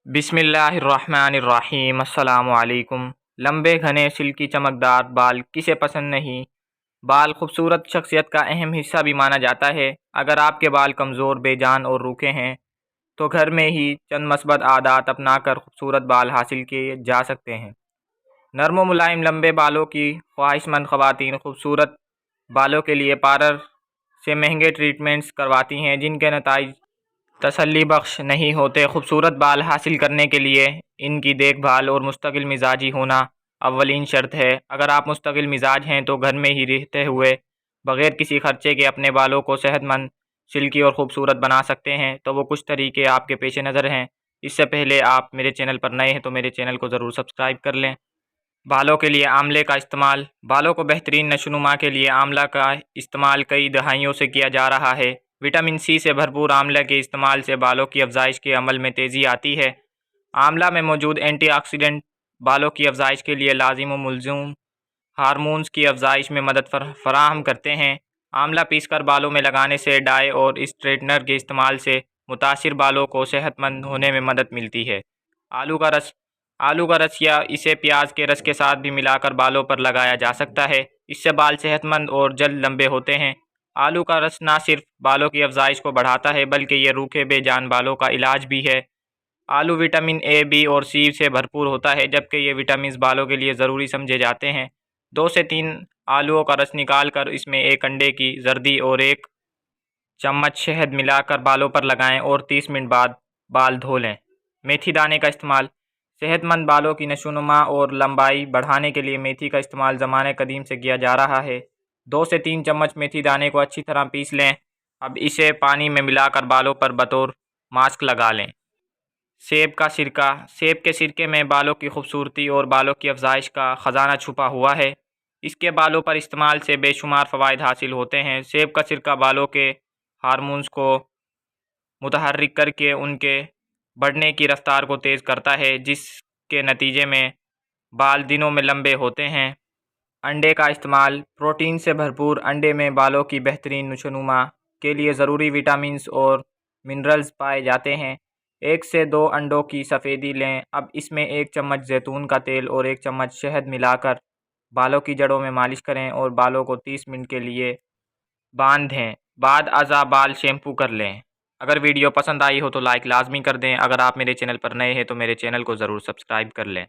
बिस्मिल्लाहिर्रहमानिर्रहीम। अस्सलामु अलैकुम। लंबे घने सिल्की चमकदार बाल किसे पसंद नहीं। बाल खूबसूरत शख्सियत का अहम हिस्सा भी माना जाता है। अगर आपके बाल कमज़ोर, बेजान और रूखे हैं तो घर में ही चंद मस्बत आदात अपनाकर खूबसूरत बाल हासिल किए जा सकते हैं। नरम व मुलायम लंबे बालों की ख्वाहिशमंद ख़वातीन खूबसूरत बालों के लिए पार्लर से महंगे ट्रीटमेंट्स करवाती हैं, जिनके नताइज तसल्ली बख्श नहीं होते। खूबसूरत बाल हासिल करने के लिए इनकी देखभाल और मुस्तकिल मिजाजी होना अव्वलीन शर्त है। अगर आप मुस्तकिल मिजाज हैं तो घर में ही रहते हुए बग़ैर किसी खर्चे के अपने बालों को सेहतमंद, सिल्की और ख़ूबसूरत बना सकते हैं। तो वो कुछ तरीके आपके पेश नज़र हैं। इससे पहले आप मेरे चैनल पर नए हैं तो मेरे चैनल को ज़रूर सब्सक्राइब कर लें। बालों के लिए आंवले का इस्तेमाल। बालों को बेहतरीन नशोनुमा के लिए आंवला का इस्तेमाल कई दहाइयों से किया जा रहा है। विटामिन सी से भरपूर आंवला के इस्तेमाल से बालों की अफजाइश के अमल में तेज़ी आती है। आंवला में मौजूद एंटीऑक्सीडेंट बालों की अफजाइश के लिए लाजिम व मुलज़ुम हार्मोन्स की अफजाइश में मदद फराहम करते हैं। आंवला पीसकर बालों में लगाने से डाई और स्ट्रेटनर के इस्तेमाल से मुतासिर बालों को सेहतमंद होने में मदद मिलती है। आलू का रस। आलू का रस या इसे प्याज के रस के साथ भी मिलाकर बालों पर लगाया जा सकता है। इससे बाल सेहतमंद और जल्द लंबे होते हैं। आलू का रस ना सिर्फ बालों की अफजाइश को बढ़ाता है बल्कि ये रूखे बेजान बालों का इलाज भी है। आलू विटामिन ए, बी और सी से भरपूर होता है, जबकि ये विटामिन बालों के लिए ज़रूरी समझे जाते हैं। 2 से 3 आलूओं का रस निकाल कर इसमें एक अंडे की जर्दी और 1 चम्मच शहद मिलाकर बालों पर लगाएं और 30 मिनट बाद बाल धो लें। मेथी दाने का इस्तेमाल। सेहतमंद बालों की नशोनुमा और लंबाई बढ़ाने के लिए मेथी का इस्तेमाल ज़माने कदीम से किया जा रहा है। 2 से 3 चम्मच मेथी दाने को अच्छी तरह पीस लें। अब इसे पानी में मिलाकर बालों पर बतौर मास्क लगा लें। सेब का सिरका। सेब के सिरके में बालों की खूबसूरती और बालों की अफजाइश का ख़जाना छुपा हुआ है। इसके बालों पर इस्तेमाल से बेशुमार फ़वाइद हासिल होते हैं। सेब का सिरका बालों के हार्मोन्स को मुतहर्रिक करके उनके बढ़ने की रफ्तार को तेज़ करता है, जिसके नतीजे में बाल दिनों में लंबे होते हैं। अंडे का इस्तेमाल। प्रोटीन से भरपूर अंडे में बालों की बेहतरीन नशोनुमा के लिए ज़रूरी विटामिन्स और मिनरल्स पाए जाते हैं। 1 से 2 अंडों की सफ़ेदी लें। अब इसमें 1 चम्मच जैतून का तेल और 1 चम्मच शहद मिलाकर बालों की जड़ों में मालिश करें और बालों को 30 मिनट के लिए बांध दें। बाद अज़ा बाल शैम्पू कर लें। अगर वीडियो पसंद आई हो तो लाइक लाजमी कर दें। अगर आप मेरे चैनल पर नए हैं तो मेरे चैनल को ज़रूर सब्सक्राइब कर लें।